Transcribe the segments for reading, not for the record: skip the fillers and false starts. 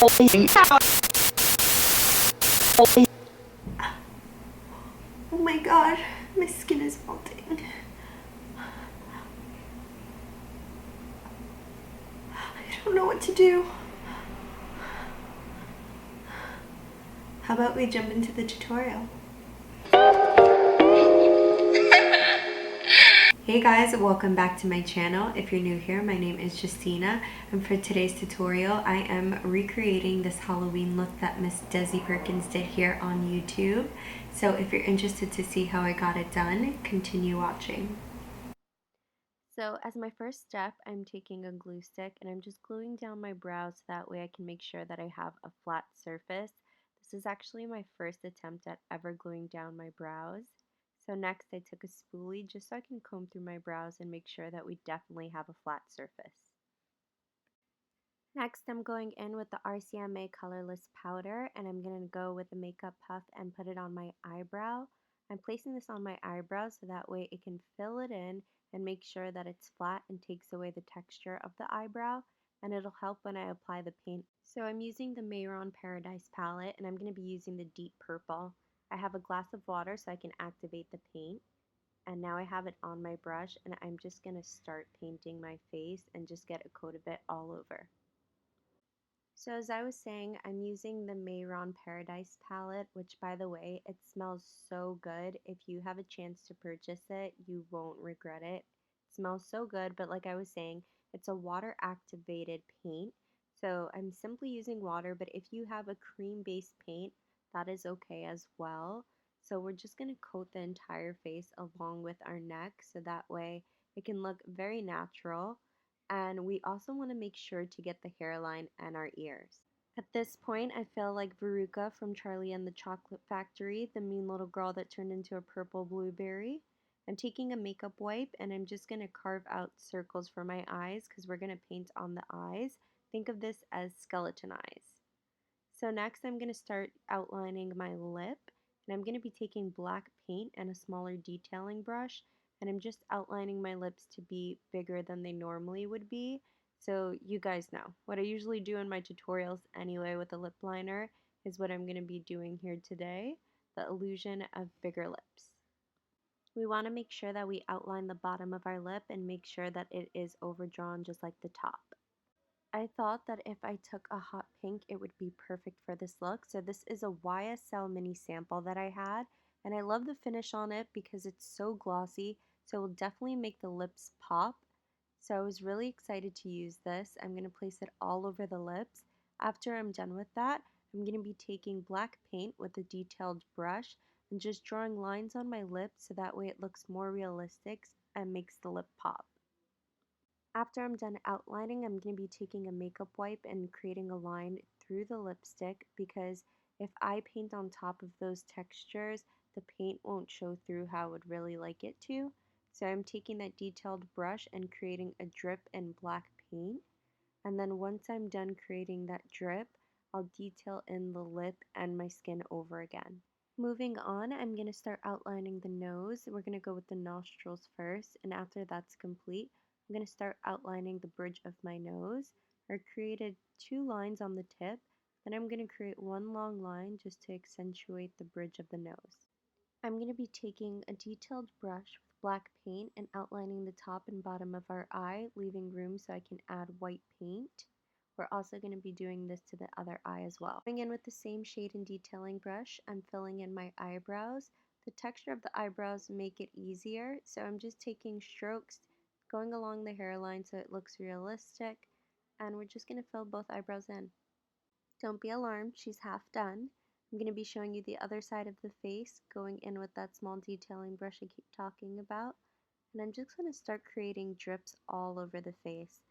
Oh my god, my skin is melting. I don't know what to do. How about we jump into the tutorial? Hey guys, welcome back to my channel. If you're new here, my name is Justina, and for today's tutorial, I am recreating this Halloween look that Miss Desi Perkins did here on YouTube. So if you're interested to see how I got it done, continue watching. So as my first step, I'm taking a glue stick and I'm just gluing down my brows so that way I can make sure that I have a flat surface. This is actually my first attempt at ever gluing down my brows. So next I took a spoolie just so I can comb through my brows and make sure that we definitely have a flat surface. Next I'm going in with the RCMA colorless powder and I'm going to go with the makeup puff and put it on my eyebrow. I'm placing this on my eyebrow so that way it can fill it in and make sure that it's flat and takes away the texture of the eyebrow, and it'll help when I apply the paint. So I'm using the Mayron Paradise palette and I'm going to be using the deep purple. I have a glass of water so I can activate the paint, and now I have it on my brush and I'm just going to start painting my face and just get a coat of it all over. So as I was saying, I'm using the Mayron Paradise palette, which by the way, it smells so good. If you have a chance to purchase it, you won't regret it. It smells so good, but like I was saying, it's a water activated paint. So I'm simply using water, but if you have a cream based paint, that is okay as well. So we're just going to coat the entire face along with our neck so that way it can look very natural. And we also want to make sure to get the hairline and our ears. At this point, I feel like Veruca from Charlie and the Chocolate Factory, the mean little girl that turned into a purple blueberry. I'm taking a makeup wipe and I'm just going to carve out circles for my eyes because we're going to paint on the eyes. Think of this as skeleton eyes. So next I'm going to start outlining my lip, and I'm going to be taking black paint and a smaller detailing brush, and I'm just outlining my lips to be bigger than they normally would be. So you guys know, what I usually do in my tutorials anyway with a lip liner is what I'm going to be doing here today, the illusion of bigger lips. We want to make sure that we outline the bottom of our lip and make sure that it is overdrawn just like the top. I thought that if I took a hot pink, it would be perfect for this look. So this is a YSL mini sample that I had, and I love the finish on it because it's so glossy, so it will definitely make the lips pop. So I was really excited to use this. I'm going to place it all over the lips. After I'm done with that, I'm going to be taking black paint with a detailed brush and just drawing lines on my lips so that way it looks more realistic and makes the lip pop. After I'm done outlining, I'm going to be taking a makeup wipe and creating a line through the lipstick because if I paint on top of those textures, the paint won't show through how I would really like it to. So I'm taking that detailed brush and creating a drip in black paint. And then once I'm done creating that drip, I'll detail in the lip and my skin over again. Moving on, I'm going to start outlining the nose. We're going to go with the nostrils first, and after that's complete, I'm going to start outlining the bridge of my nose. I created 2 lines on the tip, then I'm going to create 1 long line just to accentuate the bridge of the nose. I'm going to be taking a detailed brush with black paint and outlining the top and bottom of our eye, leaving room so I can add white paint. We're also going to be doing this to the other eye as well. Going in with the same shade and detailing brush, I'm filling in my eyebrows. The texture of the eyebrows make it easier, so I'm just taking strokes, going along the hairline so it looks realistic, and we're just going to fill both eyebrows in. Don't be alarmed, she's half done. I'm going to be showing you the other side of the face, going in with that small detailing brush I keep talking about. And I'm just going to start creating drips all over the face.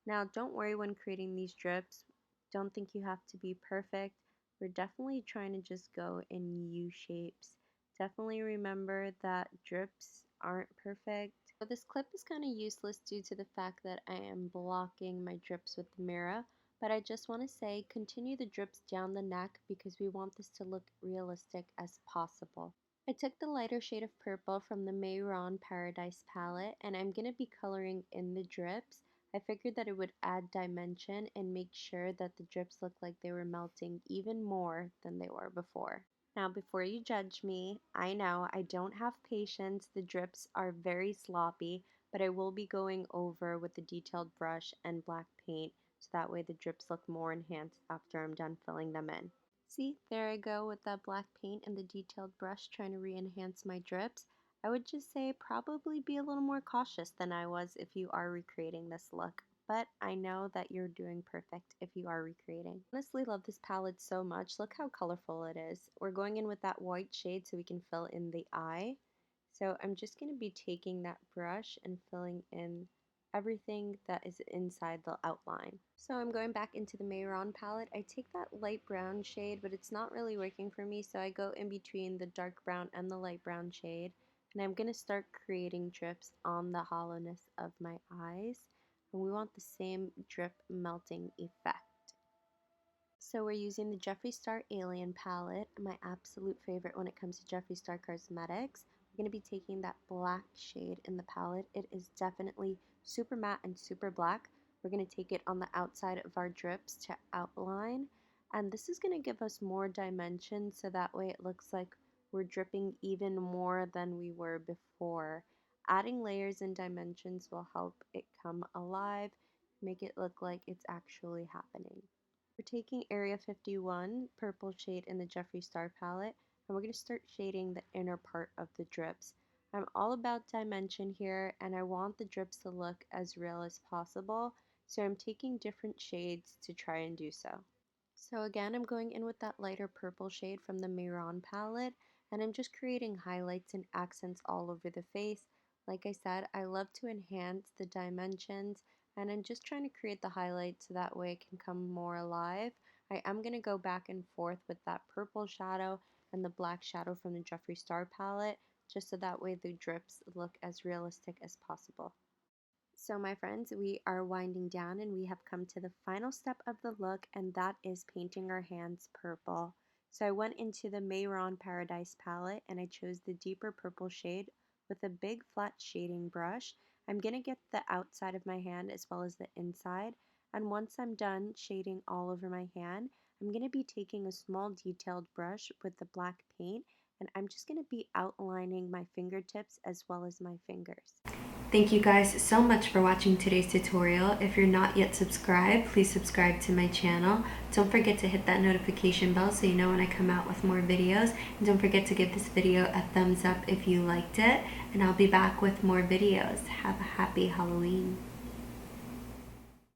Now, don't worry when creating these drips. Don't think you have to be perfect. We're definitely trying to just go in U shapes. Definitely remember that drips aren't perfect. So this clip is kind of useless due to the fact that I am blocking my drips with the mirror. But I just want to say continue the drips down the neck because we want this to look realistic as possible. I took the lighter shade of purple from the Mayron Paradise palette and I'm going to be coloring in the drips. I figured that it would add dimension and make sure that the drips looked like they were melting even more than they were before. Now, before you judge me, I know I don't have patience. The drips are very sloppy, but I will be going over with the detailed brush and black paint so that way the drips look more enhanced after I'm done filling them in. See, there I go with that black paint and the detailed brush trying to re-enhance my drips. I would just say probably be a little more cautious than I was if you are recreating this look, but I know that you're doing perfect if you are recreating. Honestly, love this palette so much. Look how colorful it is. We're going in with that white shade so we can fill in the eye. So I'm just going to be taking that brush and filling in everything that is inside the outline. So I'm going back into the Mayron palette. I take that light brown shade, but it's not really working for me, so I go in between the dark brown and the light brown shade. And I'm going to start creating drips on the hollowness of my eyes. And we want the same drip melting effect. So we're using the Jeffree Star Alien palette, my absolute favorite when it comes to Jeffree Star Cosmetics. We're going to be taking that black shade in the palette. It is definitely super matte and super black. We're going to take it on the outside of our drips to outline. And this is going to give us more dimension so that way it looks like we're dripping even more than we were before. Adding layers and dimensions will help it come alive, make it look like it's actually happening. We're taking Area 51, purple shade in the Jeffree Star palette, and we're going to start shading the inner part of the drips. I'm all about dimension here, and I want the drips to look as real as possible, so I'm taking different shades to try and do so. So again, I'm going in with that lighter purple shade from the Mayron palette, and I'm just creating highlights and accents all over the face. Like I said, I love to enhance the dimensions, and I'm just trying to create the highlights so that way it can come more alive. I am going to go back and forth with that purple shadow and the black shadow from the Jeffree Star palette, just so that way the drips look as realistic as possible. So my friends, we are winding down and we have come to the final step of the look, and that is painting our hands purple. So I went into the Mayron Paradise palette and I chose the deeper purple shade with a big flat shading brush. I'm going to get the outside of my hand as well as the inside, and once I'm done shading all over my hand, I'm going to be taking a small detailed brush with the black paint, and I'm just going to be outlining my fingertips as well as my fingers. Thank you guys so much for watching today's tutorial. If you're not yet subscribed, please subscribe to my channel. Don't forget to hit that notification bell so you know when I come out with more videos. And don't forget to give this video a thumbs up if you liked it. And I'll be back with more videos. Have a happy Halloween.